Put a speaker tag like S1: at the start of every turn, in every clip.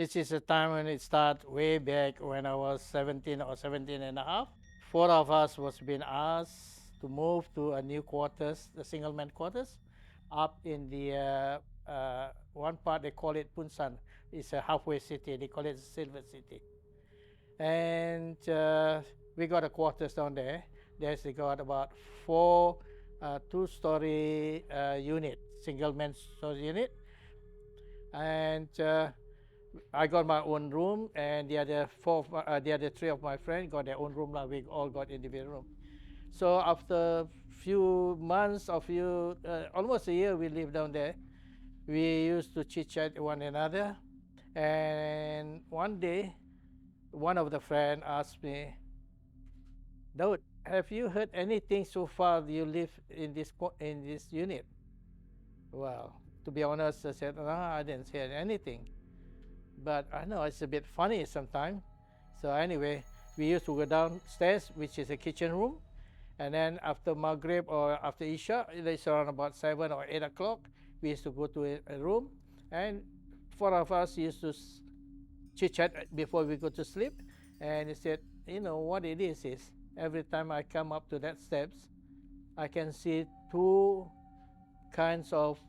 S1: This is the time when it started way back when I was 17 or 17 and a half. Four of us was being asked to move to a new quarters, the single man quarters, up in the one part they call it Punsan. It's a halfway city. They call it Silver City. And we got a quarters down there. There's they got about four two-story unit, single man storage unit, and I got my own room, and the other three of my friends got their own room. Now we all got individual room. So after few months, almost a year, we lived down there. We used to chit chat one another, and one day, one of the friend asked me, "Daud, have you heard anything so far? You live in this unit?" Well, to be honest, I said, "No, I didn't hear anything." But I know it's a bit funny sometimes. So anyway, we used to go downstairs, which is a kitchen room, and then after Maghrib or after Isha, it's around about 7 or 8 o'clock, we used to go to a room, and four of us used to chit chat before we go to sleep. And he said, you know what it is every time I come up to that steps, I can see two kinds of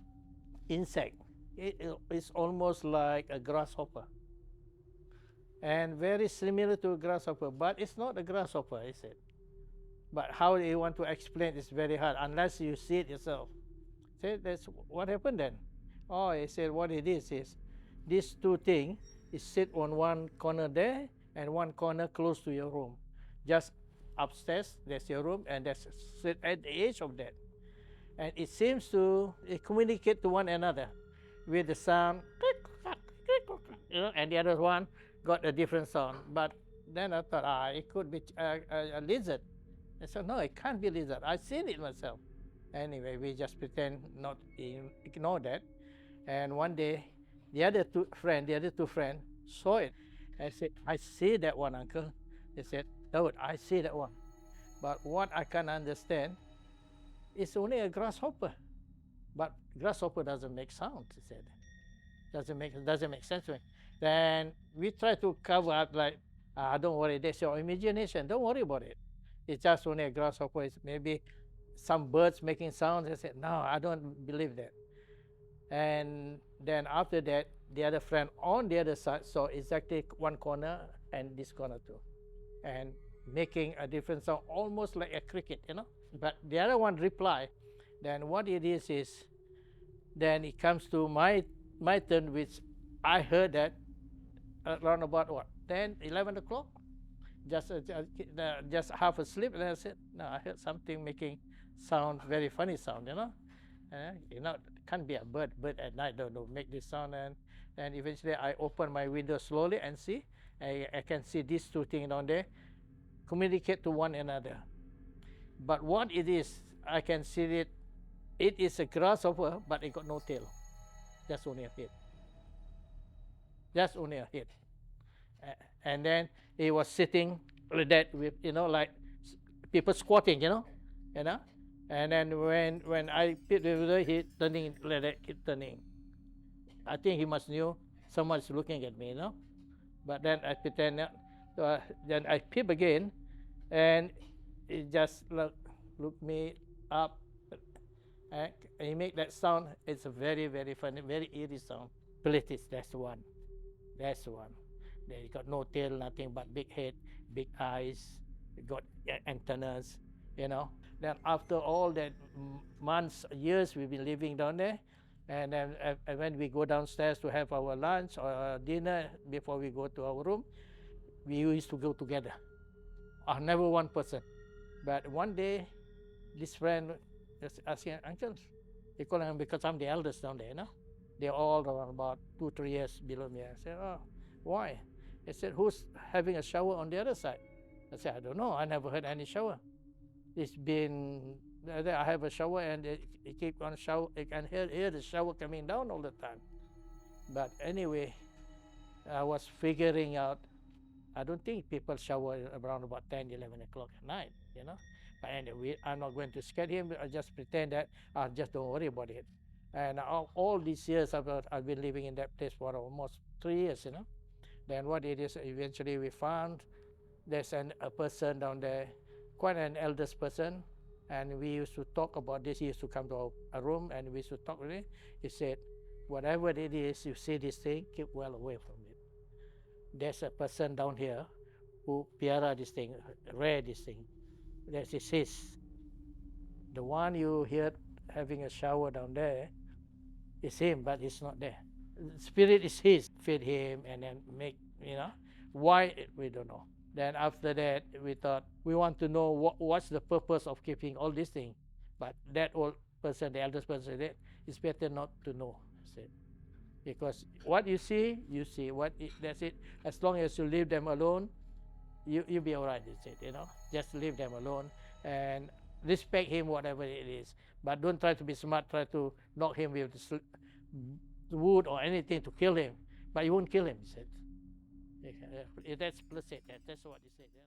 S1: insect. It's almost like a grasshopper, and very similar to a grasshopper, but it's not a grasshopper, he said. But how you want to explain is very hard unless you see it yourself. Said, that's what happened then. Oh, he said, what it is these two things is sit on one corner there and one corner close to your room. Just upstairs, there's your room, and that's sit at the edge of that. And it seems to communicate to one another with the sound, and the other one got a different sound. But then I thought, it could be a lizard. I said, no, it can't be lizard. I've seen it myself. Anyway, we just pretend not to ignore that. And one day, the other two friends saw it. I said, I see that one, uncle. They said, Daud, I see that one. But what I can understand, it's only a grasshopper. But grasshopper doesn't make sound, he said. Doesn't make sense to me. Then we try to cover up like, don't worry, that's your imagination. Don't worry about it. It's just only a grasshopper. It's maybe some birds making sounds. I said, no, I don't believe that. And then after that, the other friend on the other side saw exactly one corner and this corner too, and making a different sound, almost like a cricket, But the other one replied. Then what it is then it comes to my turn, which I heard that around about what 10, 11 o'clock, just half asleep, and I said, no, I heard something making sound, very funny sound, it can't be a bird at night don't make this sound. And eventually I open my window slowly and see, I can see these two things down there communicate to one another. But what it is, I can see it. It is a grasshopper, but it got no tail. Just only a head. Just only a head. And then it was sitting like that with, like people squatting, And then when I peeped over, he turning like that, keep turning. I think he must knew someone's looking at me, But then I pretend that. Then I peep again, and it just look me up. And he make that sound. It's a very, very funny, very eerie sound. Pelesit, that's the one. That's the one. They got no tail, nothing but big head, big eyes, got antennas, Then after all that months, years we've been living down there, and then when we go downstairs to have our lunch or dinner before we go to our room, we used to go together. Never one person. But one day, this friend was asking, uncle, they call him because I'm the eldest down there, They're all around about 2-3 years below me. I said, oh, why? He said, who's having a shower on the other side? I said, I don't know. I never heard any shower. It's been, I have a shower and it keep on shower. I can hear the shower coming down all the time. But anyway, I was figuring out, I don't think people shower around about 10, 11 o'clock at night, But anyway, I'm not going to scare him. I just pretend that I just don't worry about it. And all these years I've been living in that place for almost 3 years, Then what it is, eventually we found there's a person down there, quite an eldest person, and we used to talk about this. He used to come to our room and we used to talk with him. He said, whatever it is, you see this thing, keep well away from it. There's a person down here who piara this thing, rare this thing. That is his. The one you hear having a shower down there is him, but it's not there. Spirit is his. Feed him and then make, why, we don't know. Then after that, we thought we want to know what's the purpose of keeping all these things. But that old person, the eldest person, said it's better not to know. Said, because what you see, you see. That's it. As long as you leave them alone, you'll be all right. He said, just leave them alone and respect him, whatever it is. But don't try to be smart. Try to knock him with wood or anything to kill him. But you won't kill him. He said. That's Pelesit. That's what he said. Yeah.